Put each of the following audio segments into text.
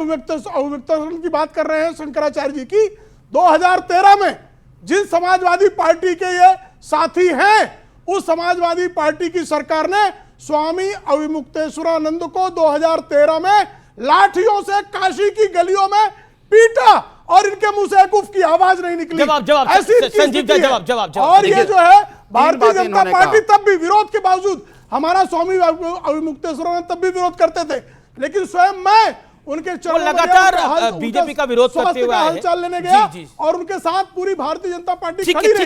अभिव्यक्ति की बात कर रहे हैं शंकराचार्य जी की। 2013 में जिन समाजवादी पार्टी के ये साथी हैं, उस समाजवादी पार्टी की सरकार ने स्वामी अविमुक्तेश्वरानंद को 2013 में लाठियों से काशी की गलियों में पीटा और इनके मुंह से एक उफ की आवाज नहीं निकली। ऐसी संजीव जवाब। और ये जो है भारतीय जनता पार्टी तब भी विरोध के बावजूद, हमारा स्वामी अविमुक्तेश्वरानंद तब भी विरोध करते थे, लेकिन स्वयं मैं उनके लगातार बीजेपी का विरोध करते हुए हालचाल लेने गया और उनके साथ पूरी भारतीय जनता पार्टी खड़ी रही।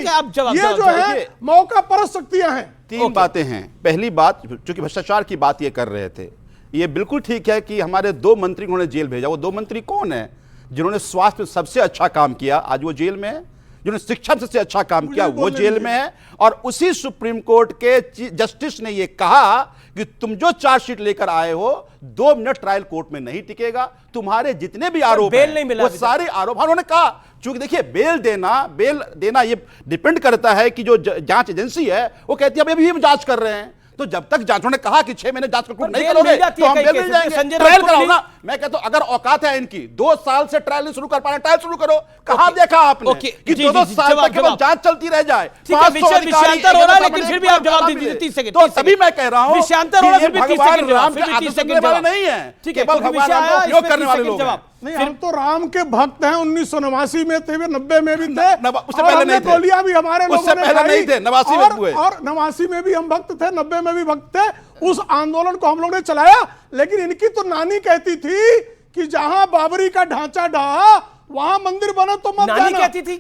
ये जो है मौका परस्त शक्तियां हैं। तीन बातें हैं। पहली बात, चूंकि भ्रष्टाचार की बात ये कर रहे थे, ये बिल्कुल ठीक है कि हमारे 2 मंत्री उन्होंने जेल भेजा। वो 2 मंत्री कौन है? जिन्होंने स्वास्थ्य में सबसे अच्छा काम किया, आज वो जेल में है। जिन्होंने शिक्षा में सबसे अच्छा काम किया, वो जेल में है। और उसी सुप्रीम कोर्ट के जस्टिस ने ये कहा कि तुम जो चार्जशीट लेकर आए हो 2 मिनट ट्रायल कोर्ट में नहीं टिकेगा। तुम्हारे जितने भी आरोप हैं वो सारे आरोप, उन्होंने कहा। चूंकि देखिए, बेल देना ये डिपेंड करता है कि जो जांच एजेंसी है वो कहती है अभी हम जांच कर रहे हैं। तो जब तक जांच, उन्होंने कहा कि 6 महीने जांच नहीं करोगे तो हम बेल मिल जाएंगे। ट्रायल कराओ ना। मैं कहता हूं अगर औकात है इनकी 2 साल से ट्रायल नहीं शुरू कर पा रहे, ट्रायल शुरू करो। कहां देखा आपने कि 2 साल तक केवल जांच चलती रह जाए? विषयांतर हो रहा है, लेकिन फिर भी आप जवाब दीजिए 30 सेकंड। तो तभी मैं कह रहा हूं विषयांतर हो रहा है, फिर भी 30 सेकंड राम के आदेश करने वाले नहीं है, केवल भगवान राम का उपयोग करने वाले लोग हैं। नहीं, हम तो राम के भक्त हैं। 1989 में थे, 90 में भी थे, उससे पहले नहीं थे। गोलियां भी हमारे लोगों ने पहले नहीं थे, 89 में हुए। और 89 में भी हम भक्त थे, 90 में भी भक्त थे। उस आंदोलन को हम लोग ने चलाया, लेकिन इनकी तो नानी कहती थी कि जहां बाबरी का ढांचा ढहा वहां मंदिर बना तो मत नानी कहती थी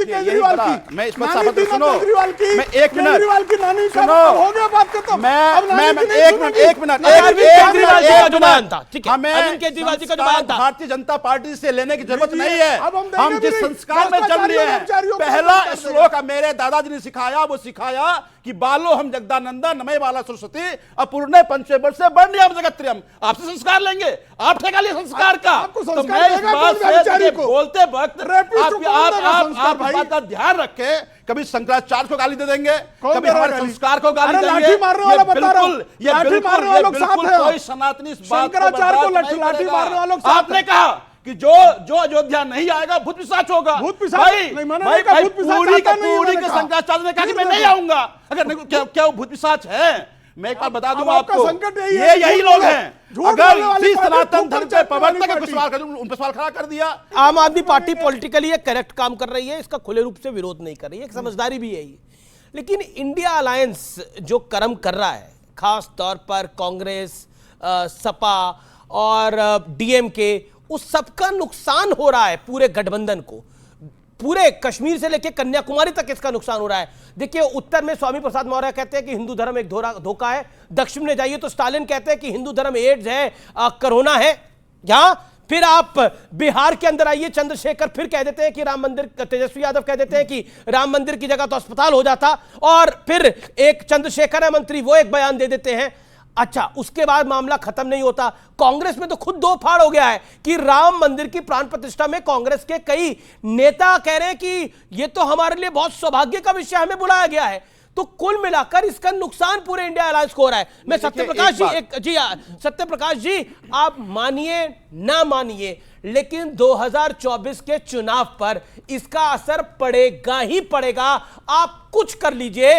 केजरीवाल की। मैं इस पर सुनो, केजरीवाल की, मैं 1 मिनट, केजरीवाल की नानी का हो गया बात खत्म। मैं 1 मिनट भारतीय जनता पार्टी से लेने की जरूरत नहीं है। हम जिस संस्कार में जन्म लिए हैं, पहला श्लोक मेरे दादाजी ने सिखाया, वो सिखाया कि बालो हम जगदानंदा नमय वाला सरस्वती अपूर्णे पंचे वर्षे वर्ण्यम जगत्रियम। आपसे संस्कार लेंगे, आप ठेका लिए संस्कार का। तो मैं इस बात से बोलते वक्त आप बात का ध्यान रखें। कभी शंकराचार्य को गाली दे देंगे, कभी हमारे संस्कार को गाली देंगे। ये बिल्कुल कोई सनातनी इस बात को लाठी मारने वालों को आपने कहा कि जो अयोध्या नहीं आएगा भूत पिशाच होगा। भाई पूरी के शंकराचार्य ने कहा कि मैं नहीं आऊंगा। अगर क्या वो भूत पिशाच है? मैं एक बात बता दूंगा आपको, ये यही लोग हैं। अगर इसी सनातन धर्म के प्रवर्तक उन पर सवाल खड़ा कर दिया। आम आदमी पार्टी पॉलिटिकली एक करेक्ट काम कर रही है, इसका खुले रूप से विरोध नहीं कर रही है, एक समझदारी भी है ये। लेकिन इंडिया अलायंस जो कर्म कर रहा है, खास तौर पर कांग्रेस, सपा और डीएमके, उस सबका नुकसान हो रहा है पूरे गठबंधन को। पूरे कश्मीर से लेकर कन्याकुमारी तक इसका नुकसान हो रहा है। देखिए, उत्तर में स्वामी प्रसाद मौर्य कहते हैं कि हिंदू धर्म एक धोखा है। दक्षिण में जाइए तो स्टालिन कहते हैं कि हिंदू धर्म एड्स है, कोरोना है। यहां फिर आप बिहार के अंदर आइए, चंद्रशेखर फिर कह देते हैं कि राम मंदिर, तेजस्वी यादव कह देते हैं कि राम मंदिर की जगह तो अस्पताल हो जाता। और फिर एक चंद्रशेखर है मंत्री, वो एक बयान दे देते हैं। अच्छा, उसके बाद मामला खत्म नहीं होता। कांग्रेस में तो खुद 2 फाड़ हो गया है कि राम मंदिर की प्राण प्रतिष्ठा में कांग्रेस के कई नेता कह रहे हैं कि ये तो हमारे लिए बहुत सौभाग्य का विषय, हमें बुलाया गया है। तो कुल मिलाकर इसका नुकसान पूरे इंडिया अलायंस को हो रहा है। मैं सत्यप्रकाश जी, आप मानिए ना मानिए, लेकिन 2024 के चुनाव पर इसका असर पड़ेगा ही पड़ेगा। आप कुछ कर लीजिए,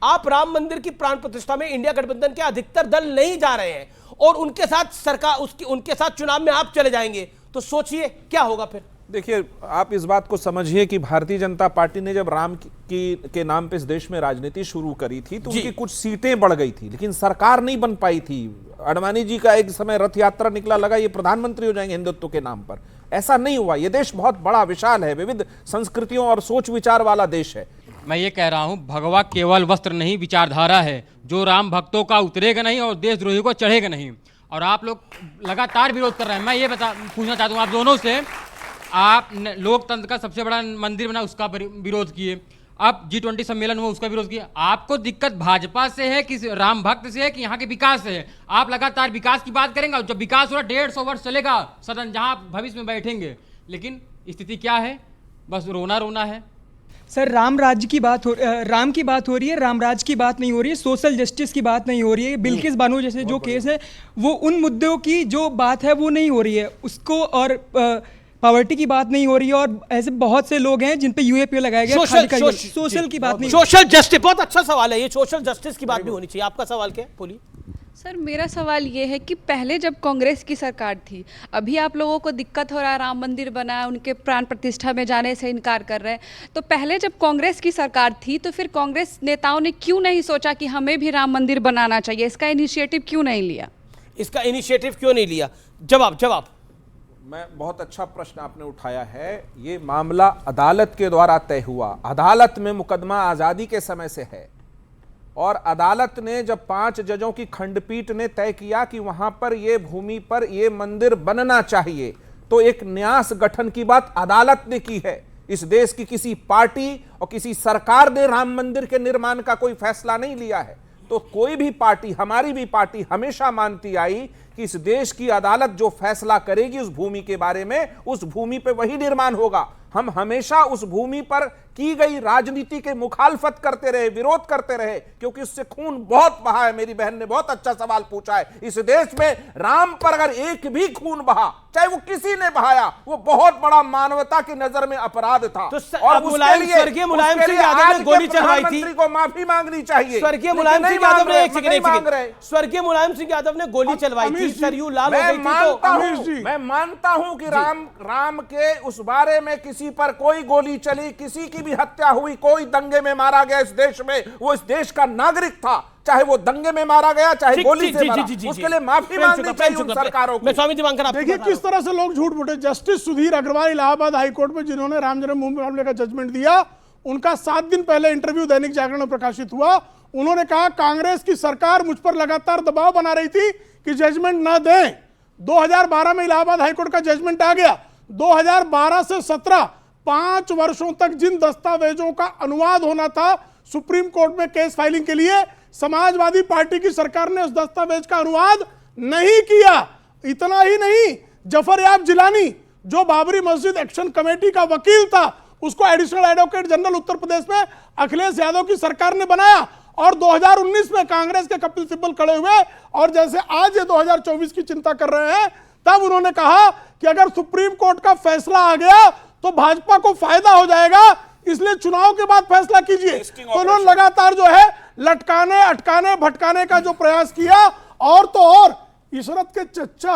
आप राम मंदिर की प्राण प्रतिष्ठा में इंडिया गठबंधन के अधिकतर दल नहीं जा रहे हैं और उनके साथ सरकार, उनके साथ चुनाव में आप चले जाएंगे, तो सोचिए क्या होगा फिर। देखिए, आप इस बात को समझिए कि भारतीय जनता पार्टी ने जब राम के नाम पे इस देश में राजनीति शुरू करी थी तो उनकी कुछ सीटें बढ़ गई थी, लेकिन सरकार नहीं बन पाई थी। अडवाणी जी का एक समय रथ यात्रा निकला, लगा ये प्रधानमंत्री हो जाएंगे हिंदुत्व के नाम पर। ऐसा नहीं हुआ। ये देश बहुत बड़ा, विशाल है, विविध संस्कृतियों और सोच विचार वाला देश है। मैं ये कह रहा हूं, भगवा केवल वस्त्र नहीं, विचारधारा है। जो राम भक्तों का उतरेगा नहीं और देशद्रोही को चढ़ेगा नहीं। और आप लोग लगातार विरोध कर रहे हैं। मैं ये पूछना चाहता हूं आप दोनों से, आप लोकतंत्र का सबसे बड़ा मंदिर बना, उसका विरोध किए। अब G20 सम्मेलन हुआ, उसका विरोध किया। आपको दिक्कत भाजपा से है कि राम भक्त से है कि यहाँ के विकास से है? आप लगातार विकास की बात करेंगे, जब विकास हो रहा 150 वर्ष चलेगा सदन, जहाँ भविष्य में बैठेंगे। लेकिन स्थिति क्या है? बस रोना रोना है। सर राम की बात हो रही है, रामराज की बात नहीं हो रही है, सोशल जस्टिस की बात नहीं हो रही है। बिल्किस बानो जैसे जो केस है वो उन मुद्दों की जो बात है वो नहीं हो रही है उसको, और पॉवर्टी की बात नहीं हो रही है, और ऐसे बहुत से लोग हैं जिन पे यूएपीए लगाया गया। सोशल की बात नहीं, सोशल जस्टिस बहुत अच्छा सवाल है, ये सोशल जस्टिस की बात भी होनी चाहिए। आपका सवाल क्या है, बोलिए। सर मेरा सवाल ये है कि पहले जब कांग्रेस की सरकार थी, अभी आप लोगों को दिक्कत हो रहा है राम मंदिर बना है, उनके प्राण प्रतिष्ठा में जाने से इनकार कर रहे हैं, तो पहले जब कांग्रेस की सरकार थी तो फिर कांग्रेस नेताओं ने क्यों नहीं सोचा कि हमें भी राम मंदिर बनाना चाहिए? इसका इनिशिएटिव क्यों नहीं लिया? इसका इनिशिएटिव क्यों नहीं लिया? जवाब। मैं बहुत अच्छा प्रश्न आपने उठाया है। ये मामला अदालत के द्वारा तय हुआ। अदालत में मुकदमा आजादी के समय से है, और अदालत ने जब 5 जजों की खंडपीठ ने तय किया कि वहां पर ये भूमि पर ये मंदिर बनना चाहिए, तो एक न्यास गठन की बात अदालत ने की है। इस देश की किसी पार्टी और किसी सरकार ने राम मंदिर के निर्माण का कोई फैसला नहीं लिया है। तो कोई भी पार्टी, हमारी भी पार्टी हमेशा मानती आई कि इस देश की अदालत जो फैसला करेगी उस भूमि के बारे में, उस भूमि पे वही निर्माण होगा। हम हमेशा उस भूमि पर की गई राजनीति के मुखालफत करते रहे, विरोध करते रहे, क्योंकि उससे खून बहुत बहा है। मेरी बहन ने बहुत अच्छा सवाल पूछा है। इस देश में राम पर अगर एक भी खून बहा, चाहे वो किसी ने बहाया, वो बहुत बड़ा मानवता की नजर में अपराध था। तो और स्वर्गीय मुलायम सिंह यादव ने गोली चलवाई थी, को माफी मांगनी चाहिए। स्वर्गीय मुलायम सिंह यादव ने स्वर्गीय मुलायम सिंह यादव ने गोली चलवाई थी, सरयू लाल हो गई थी। मैं मानता हूं कि राम के उस बारे में किसी पर कोई गोली चली, किसी की भी हत्या हुई, कोई दंगे में मारा गया इस देश में, वो इस देश का नागरिक था, चाहे वो दंगे में मारा गया चाहे गोली से मारा, उसके लिए माफी मांगनी चाहिए उन सरकारों को। स्वामी दिवाकर, देखिए किस तरह से लोग झूठ बोले। जस्टिस सुधीर अग्रवाल इलाहाबाद हाईकोर्ट में जिन्होंने राम जन्मभूमि मामले का जजमेंट दिया, उनका 7 दिन पहले इंटरव्यू दैनिक जागरण में प्रकाशित हुआ। उन्होंने कहा कांग्रेस की सरकार मुझ पर लगातार दबाव बना रही थी कि जजमेंट न दें। 2012 में इलाहाबाद हाईकोर्ट का जजमेंट आ गया। 2012 से 17 5 वर्षों तक जिन दस्तावेजों का अनुवाद होना था सुप्रीम कोर्ट में केस फाइलिंग के लिए, समाजवादी पार्टी की सरकार ने उस दस्तावेज का अनुवाद नहीं किया। इतना ही नहीं, जफर याब जिलानी जो बाबरी मस्जिद एक्शन कमेटी का वकील था, उसको additional advocate general Uttar Pradesh में अखिलेश यादव की सरकार ने बनाया। और 2019 में कांग्रेस के कपिल सिब्बल खड़े हुए और जैसे आज ये 2024 की चिंता कर रहे हैं, तब उन्होंने कहा कि अगर सुप्रीम कोर्ट का फैसला आ गया तो भाजपा को फायदा हो जाएगा, इसलिए चुनाव के बाद फैसला कीजिए। तो उन्होंने लगातार जो है लटकाने, अटकाने, भटकाने का जो प्रयास किया। और तो और इशरत के चच्चा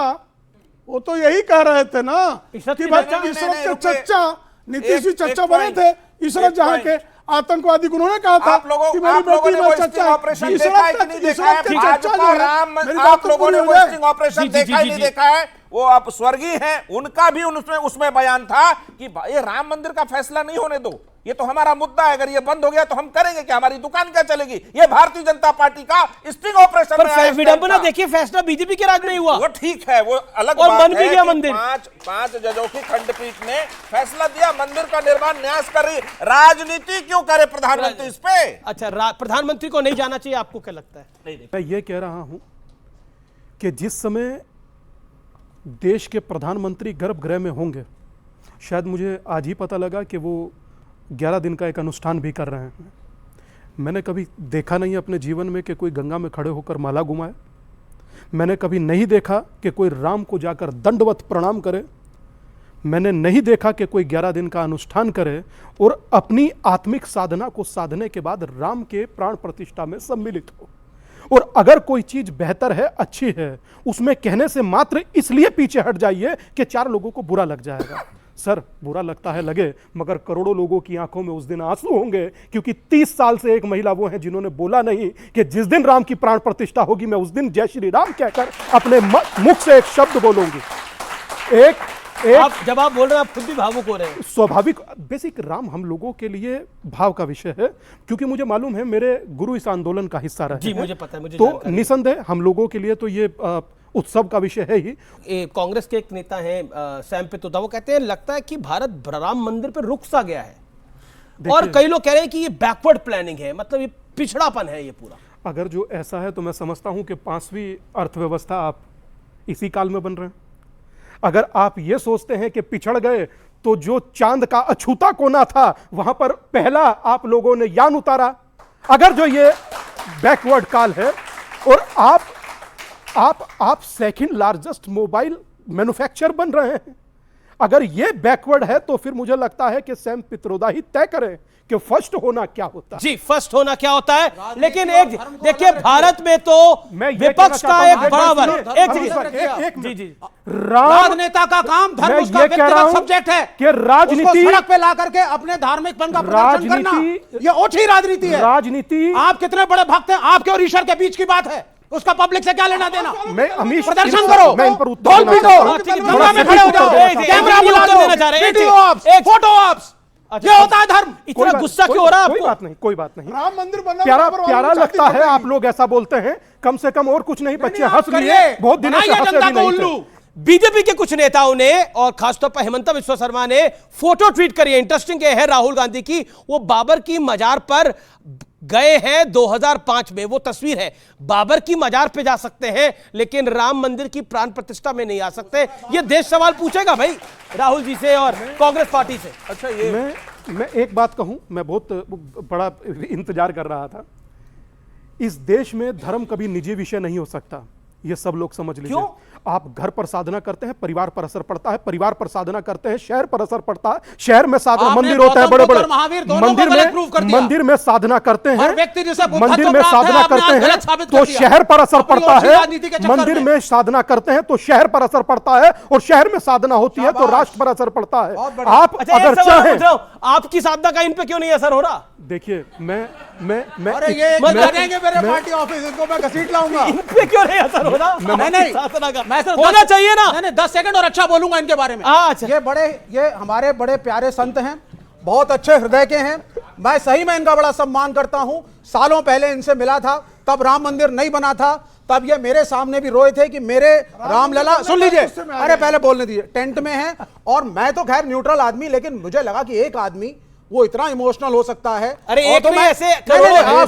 वो तो यही कह रहे थे ना कि इशरत के चच्चा नीतीश जी चच्चा बने थे। इशरत जहां के आतंकवादी को उन्होंने कहा था कि मेरी बेटी में चच्चा ऑपरेशन देखा है कि नहीं देखा है? आप लोगों ने वो स्टिंग ऑपरेशन देखा ही नहीं देखा है? वो आप स्वर्गीय हैं, उनका भी उसमें बयान था कि ये राम मंदिर का फैसला नहीं होने दो, ये तो हमारा मुद्दा है, अगर ये बंद हो गया तो हम करेंगे क्या, हमारी दुकान क्या चलेगी? ये भारतीय जनता पार्टी का स्टिंग ऑपरेशन पर विडंबना देखिए, फैसला बीजेपी के राज में ही हुआ। वो ठीक है, वो अलग और बात बन भी है गया कि मंदिर। पांच जजों की खंडपीठ ने फैसला दिया, मंदिर का निर्माण न्यास कर रही। राजनीति क्यों करे प्रधानमंत्री इस पे? अच्छा, प्रधानमंत्री को नहीं जाना चाहिए, आपको क्या लगता है? मैं ये कह रहा हूं कि जिस समय देश के प्रधानमंत्री गर्भगृह में होंगे, शायद मुझे आज ही पता लगा कि वो 11 दिन का एक अनुष्ठान भी कर रहे हैं। मैंने कभी देखा नहीं अपने जीवन में कि कोई गंगा में खड़े होकर माला घुमाए। मैंने कभी नहीं देखा कि कोई राम को जाकर दंडवत प्रणाम करे। मैंने नहीं देखा कि कोई 11 दिन का अनुष्ठान करे और अपनी आत्मिक साधना को साधने के बाद राम के प्राण प्रतिष्ठा में सम्मिलित हो। और अगर कोई चीज बेहतर है, अच्छी है, उसमें कहने से मात्र इसलिए पीछे हट जाइए कि 4 लोगों को बुरा लग जाएगा। सर, बुरा लगता है लगे, मगर करोड़ों लोगों की आंखों में उस दिन आंसू होंगे, क्योंकि 30 साल से एक महिला वो है जिन्होंने बोला नहीं कि जिस दिन राम की प्राण प्रतिष्ठा होगी मैं उस दिन जय श्री राम कहकर अपने मुख से एक शब्द बोलूंगी। आप जब आप बोल रहे हैं, आप खुद भी भावुक हो रहे हैं। स्वाभाविक, बेसिक राम हम लोगों के लिए भाव का विषय है, क्योंकि मुझे मालूम है मेरे गुरु इस आंदोलन का हिस्सा रहे जी, मुझे पता है, मुझे तो निसंदेह हम लोगों के लिए तो ये उत्सव का विषय है ही। कांग्रेस के एक नेता हैं सैम पित्रोदा, वो कहते हैं लगता है कि भारत राम मंदिर पर रुक सा गया है, और कई लोग कह रहे हैं कि ये बैकवर्ड प्लानिंग है, मतलब ये पिछड़ापन है ये पूरा। अगर जो ऐसा है तो मैं समझता हूं कि 5वीं अर्थव्यवस्था आप इसी काल में बन रहे हैं। अगर आप ये सोचते हैं कि पिछड़ गए तो जो चांद का अछूता कोना था वहां पर पहला आप लोगों ने यान उतारा। अगर जो ये बैकवर्ड काल है और आप सेकंड लार्जेस्ट मोबाइल मैन्युफैक्चरर बन रहे हैं, अगर ये बैकवर्ड है तो फिर मुझे लगता है कि सैम पित्रोदा ही तय करें कि फर्स्ट होना क्या होता है। जी, फर्स्ट होना क्या होता है। लेकिन एक देखिए, भारत में तो विपक्ष का एक बड़ा वर्ग, एक जी जी राजनेता का काम धर्म उसका व्यक्तिगत सब्जेक्ट है कि राजनीति सड़क पे ला करके अपने धार्मिकपन का प्रदर्शन करना, ये ओछी राजनीति है। राजनीति, आप कितने बड़े भक्त हैं, आपके और ईश्वर के बीच की बात है, उसका पब्लिक से क्या लेना देना। मैं अमीश प्रदर्शन करो, मैं इन पर उत्तर ढोल देना पीटो, चाहता हूं। गंगा में खड़े हो जाओ, कैमरा बुला लो, वीडियो ऑप्स, फोटो ऑप्स, ये होता है धर्म। इतना गुस्सा क्यों हो रहा है कोई आपको? बात नहीं, कोई बात नहीं। राम मंदिर बनना प्यारा बराबर प्यारा वाली लगता है जाति आप लोग ऐसा बोलते हैं, कम से कम और कुछ नहीं, बच्चे आप हंस लिए, करिए, बहुत दिनों से बनाइए हंसे जनता भी को नहीं थे। उल्लू। बीजेपी के कुछ नेताओं ने और खासतौर पर हेमंत बिस्वा शर्मा ने फोटो ट्वीट करी है। इंटरेस्टिंग है राहुल गांधी की, वो बाबर की मजार पर गए हैं 2005 में, वो तस्वीर है। बाबर की मजार पे जा सकते हैं लेकिन राम मंदिर की प्राण प्रतिष्ठा में नहीं आ सकते। ये देश सवाल पूछेगा भाई राहुल जी से और कांग्रेस पार्टी से। अच्छा, ये मैं एक बात कहूं, मैं बहुत बड़ा इंतजार कर रहा था। इस देश में धर्म कभी निजी विषय नहीं हो सकता, ये सब लोग समझ लीजिए। क्यों? आप घर पर साधना करते हैं, परिवार पर असर पड़ता है, परिवार पर साधना करते हैं, शहर पर असर पड़ता है, शहर में साधना, आपने मंदिर होता है गौतम बड़े बुद्ध बड़े, और महावीर दोनों को गलत प्रूव कर दिया। मंदिर में साधना करते हैं, हर व्यक्ति जिसे बुद्धत्व मंदिर में प्राप्त है, साधना आपने करते आज गलत हैं साबित तो कर दिया। शहर पर असर अपनी पड़ता ओछी है, राजनीति के चक्कर मंदिर में। में साधना करते हैं तो शहर पर असर पड़ता है, और शहर में साधना होती है तो राष्ट्र पर असर पड़ता है। आप अच्छा, अगर एक सवाल चाहें, पूछ रहा हूं, आपकी साधना का इन पे क्यों नहीं असर हो रहा? देखिए मैं अरे ये जानेंगे मेरे पार्टी ऑफिस, इनको मैं घसीट लाऊंगा। इन पे क्यों नहीं असर हो रहा? नहीं, साधना का मैं सिर्फ होना चाहिए ना। नहीं 10 सेकंड और अच्छा बोलूंगा इनके बारे में। अच्छा। ये हमारे बड़े प्यारे संत हैं, बहुत अच्छे हृदय के हैं, मैं सही में इनका बड़ा सम्मान करता हूं। सालों पहले इनसे मिला था, तब राम मंदिर नहीं बना था, तब ये मेरे सामने भी रोए थे कि मेरे रामलला, सुन लीजिए, अरे पहले बोलने दीजिए, टेंट में है। और मैं तो खैर न्यूट्रल आदमी, लेकिन मुझे लगा कि एक आदमी वो इतना इमोशनल हो सकता है। अरे और एक तो नहीं, मैं- ऐसे नहीं, करोड़ों आप